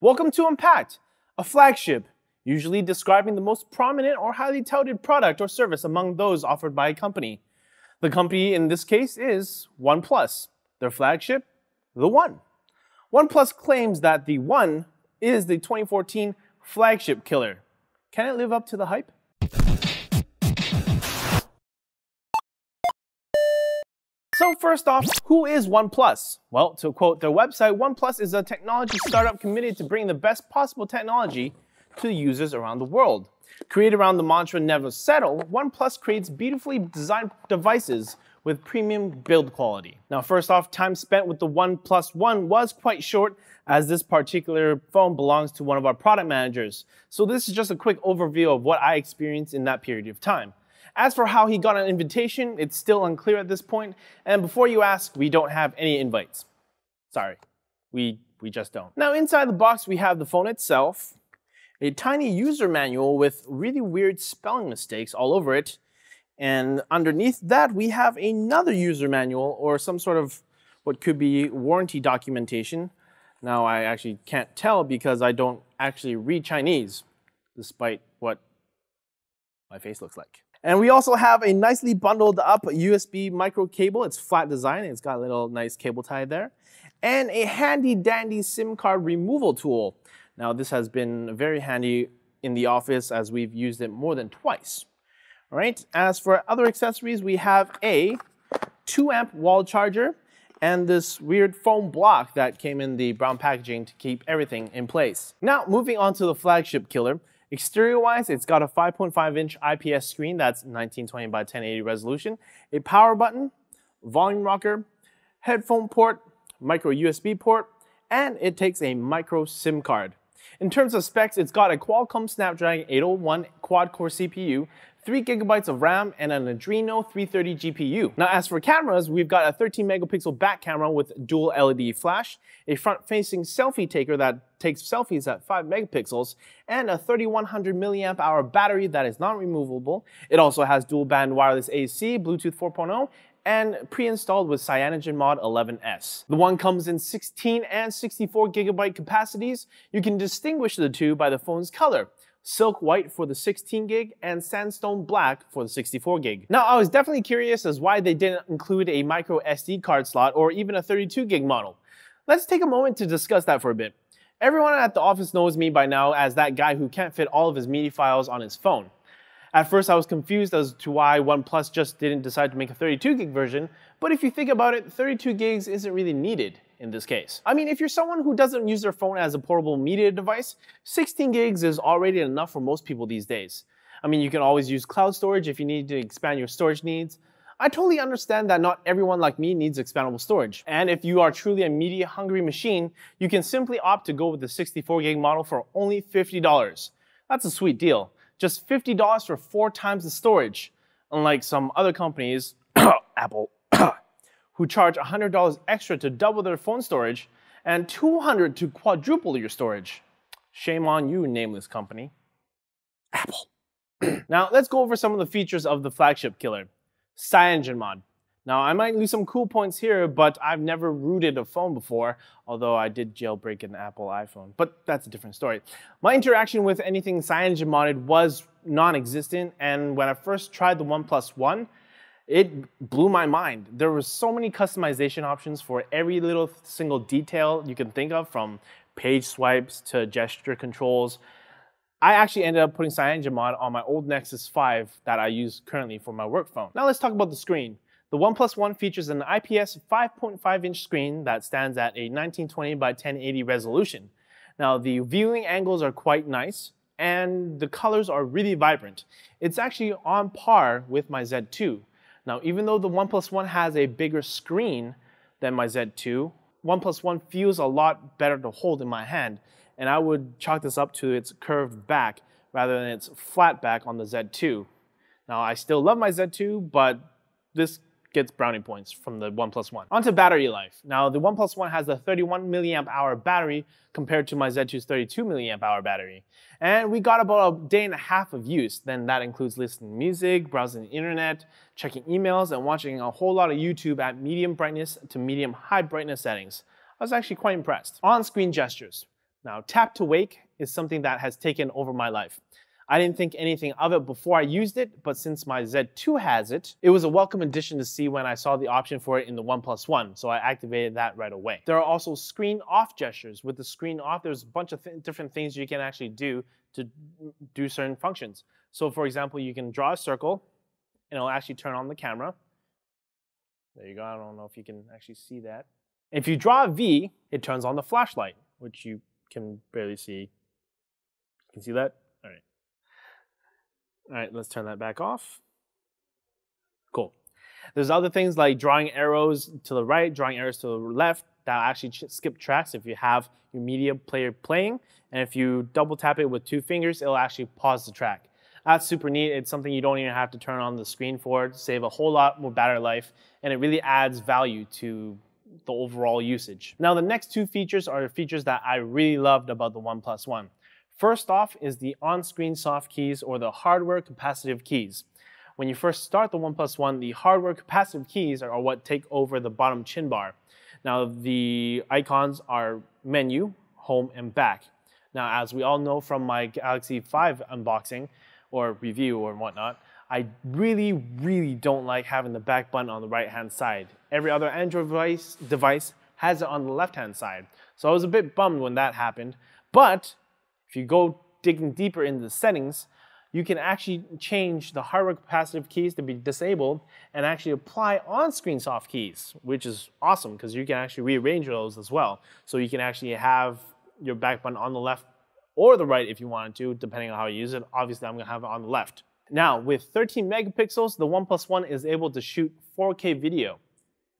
Welcome to Unpacked, a flagship, usually describing the most prominent or highly touted product or service among those offered by a company. The company in this case is OnePlus, their flagship, the One. OnePlus claims that the One is the 2014 flagship killer. Can it live up to the hype? So first off, who is OnePlus? Well, to quote their website, OnePlus is a technology startup committed to bringing the best possible technology to users around the world. Created around the mantra never settle, OnePlus creates beautifully designed devices with premium build quality. Now first off, time spent with the OnePlus One was quite short, as this particular phone belongs to one of our product managers. So this is just a quick overview of what I experienced in that period of time. As for how he got an invitation, it's still unclear at this point, and before you ask, we don't have any invites. Sorry, we just don't. Now inside the box we have the phone itself, a tiny user manual with really weird spelling mistakes all over it, and underneath that we have another user manual or some sort of what could be warranty documentation. Now I actually can't tell because I don't actually read Chinese, despite what my face looks like. And we also have a nicely bundled up USB micro cable. It's flat design, it's got a little nice cable tie there. And a handy dandy SIM card removal tool. Now this has been very handy in the office as we've used it more than twice. All right, as for other accessories, we have a 2-amp wall charger and this weird foam block that came in the brown packaging to keep everything in place. Now moving on to the flagship killer. Exterior-wise, it's got a 5.5-inch IPS screen that's 1920 by 1080 resolution, a power button, volume rocker, headphone port, micro USB port, and it takes a micro SIM card. In terms of specs, it's got a Qualcomm Snapdragon 801 quad-core CPU, 3 GB of RAM, and an Adreno 330 GPU. Now as for cameras, we've got a 13 megapixel back camera with dual LED flash, a front-facing selfie taker that takes selfies at 5 megapixels, and a 3100 milliamp hour battery that is non-removable. It also has dual-band wireless AC, Bluetooth 4.0, and pre-installed with CyanogenMod 11S. The One comes in 16 and 64 gigabyte capacities. You can distinguish the two by the phone's color. Silk white for the 16 gig and sandstone black for the 64 gig. Now I was definitely curious as why they didn't include a micro SD card slot or even a 32 gig model. Let's take a moment to discuss that for a bit. Everyone at the office knows me by now as that guy who can't fit all of his media files on his phone. At first I was confused as to why OnePlus just didn't decide to make a 32 gig version, but if you think about it, 32 gigs isn't really needed in this case. I mean, if you're someone who doesn't use their phone as a portable media device, 16 gigs is already enough for most people these days. I mean, you can always use cloud storage if you need to expand your storage needs. I totally understand that not everyone like me needs expandable storage. And if you are truly a media hungry machine, you can simply opt to go with the 64 gig model for only $50. That's a sweet deal. Just $50 for 4 times the storage, unlike some other companies, Apple, who charge $100 extra to double their phone storage and $200 to quadruple your storage. Shame on you, nameless company. Apple. Now let's go over some of the features of the flagship killer. CyanogenMod. Now I might lose some cool points here, but I've never rooted a phone before, although I did jailbreak an Apple iPhone, but that's a different story. My interaction with anything CyanogenModded was non-existent, and when I first tried the OnePlus One, it blew my mind. There were so many customization options for every little single detail you can think of, from page swipes to gesture controls. I actually ended up putting CyanogenMod on my old Nexus 5 that I use currently for my work phone. Now let's talk about the screen. The OnePlus One features an IPS 5.5-inch screen that stands at a 1920 by 1080 resolution. Now the viewing angles are quite nice and the colors are really vibrant. It's actually on par with my Z2. Now even though the OnePlus One has a bigger screen than my Z2, OnePlus One feels a lot better to hold in my hand, and I would chalk this up to its curved back rather than its flat back on the Z2. Now I still love my Z2, but this gets brownie points from the OnePlus One. On to battery life. Now the OnePlus One has a 31 milliamp hour battery compared to my Z2's 32 milliamp hour battery. And we got about a day and a half of use. Then that includes listening to music, browsing the internet, checking emails, and watching a whole lot of YouTube at medium brightness to medium high brightness settings. I was actually quite impressed. On-screen gestures. Now, tap to wake is something that has taken over my life. I didn't think anything of it before I used it, but since my Z2 has it, it was a welcome addition to see when I saw the option for it in the OnePlus One, so I activated that right away. There are also screen off gestures. With the screen off, there's a bunch of different things you can actually do to do certain functions. So for example, you can draw a circle, and it'll actually turn on the camera. There you go, I don't know if you can actually see that. If you draw a V, it turns on the flashlight, which you can barely see. You can see that? All right. All right, let's turn that back off. Cool. There's other things like drawing arrows to the right, drawing arrows to the left that actually skip tracks if you have your media player playing. And if you double tap it with 2 fingers, it'll actually pause the track. That's super neat. It's something you don't even have to turn on the screen for to save a whole lot more battery life, and it really adds value to the overall usage. Now, the next 2 features are features that I really loved about the OnePlus One. First off is the on-screen soft keys, or the hardware capacitive keys. When you first start the OnePlus One, the hardware capacitive keys are what take over the bottom chin bar. Now, the icons are menu, home, and back. Now, as we all know from my Galaxy 5 unboxing or review or whatnot, I really don't like having the back button on the right-hand side. Every other Android device has it on the left-hand side. So I was a bit bummed when that happened, but if you go digging deeper into the settings, you can actually change the hardware capacitive keys to be disabled and actually apply on-screen soft keys, which is awesome because you can actually rearrange those as well. So you can actually have your back button on the left or the right if you wanted to, depending on how you use it. Obviously, I'm gonna have it on the left. Now, with 13 megapixels, the OnePlus One is able to shoot 4K video.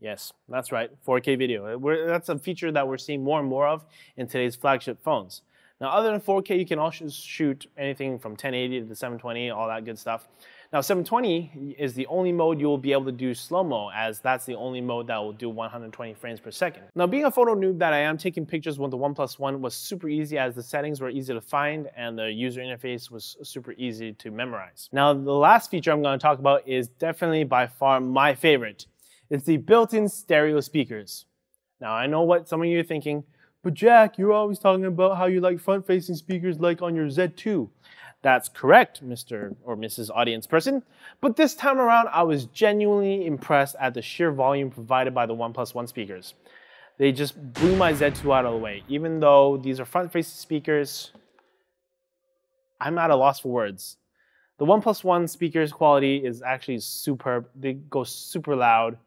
Yes, that's right, 4K video. That's a feature that we're seeing more and more of in today's flagship phones. Now, other than 4K, you can also shoot anything from 1080 to 720, all that good stuff. Now, 720 is the only mode you will be able to do slow-mo, as that's the only mode that will do 120 frames per second. Now, being a photo noob that I am, taking pictures with the OnePlus One was super easy, as the settings were easy to find and the user interface was super easy to memorize. Now, the last feature I'm going to talk about is definitely by far my favorite. It's the built-in stereo speakers. Now, I know what some of you are thinking, but Jack, you're always talking about how you like front-facing speakers like on your Z2. That's correct, Mr. or Mrs. Audience Person, but this time around I was genuinely impressed at the sheer volume provided by the OnePlus One speakers. They just blew my Z2 out of the way. Even though these are front-facing speakers, I'm at a loss for words. The OnePlus One speakers quality is actually superb. They go super loud,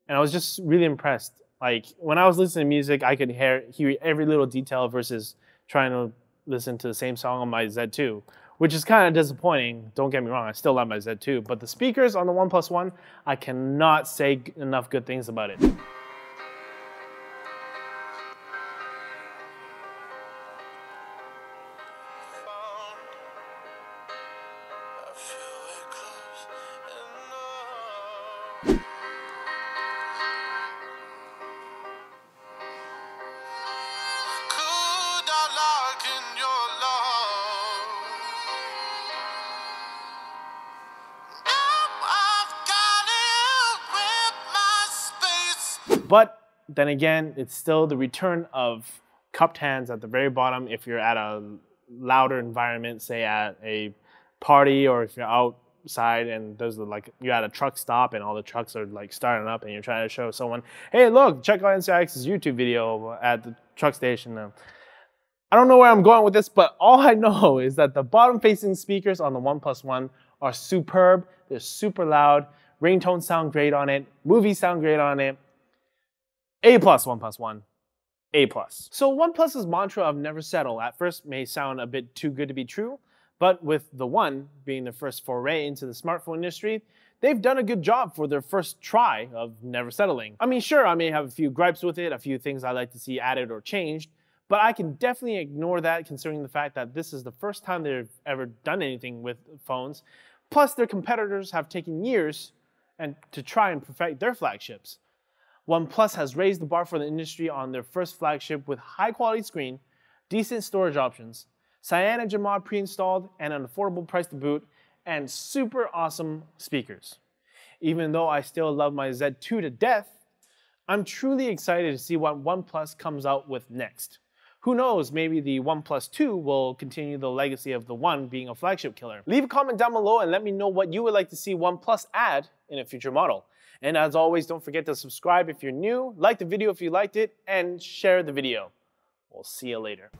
and I was just really impressed. Like, when I was listening to music, I could hear every little detail versus trying to listen to the same song on my Z2, which is kind of disappointing. Don't get me wrong, I still love my Z2, but the speakers on the OnePlus One, I cannot say enough good things about it. But then again, it's still the return of cupped hands at the very bottom if you're at a louder environment, say at a party, or if you're outside and there's you're at a truck stop and all the trucks are like starting up and you're trying to show someone, hey, look, check out NCIX's YouTube video at the truck station. I don't know where I'm going with this, but all I know is that the bottom-facing speakers on the OnePlus One are superb. They're super loud. Ringtones sound great on it. Movies sound great on it. A+, OnePlus One. A+. So OnePlus's mantra of never settle at first may sound a bit too good to be true, but with the One being their first foray into the smartphone industry, they've done a good job for their first try of never settling. I mean, sure, I may have a few gripes with it, a few things I'd like to see added or changed, but I can definitely ignore that considering the fact that this is the first time they've ever done anything with phones. Plus, their competitors have taken years to try and perfect their flagships. OnePlus has raised the bar for the industry on their first flagship with high-quality screen, decent storage options, CyanogenMod pre-installed and an affordable price to boot, and super awesome speakers. Even though I still love my Z2 to death, I'm truly excited to see what OnePlus comes out with next. Who knows, maybe the OnePlus 2 will continue the legacy of the One being a flagship killer. Leave a comment down below and let me know what you would like to see OnePlus add in a future model. And as always, don't forget to subscribe if you're new, like the video if you liked it, and share the video. We'll see you later.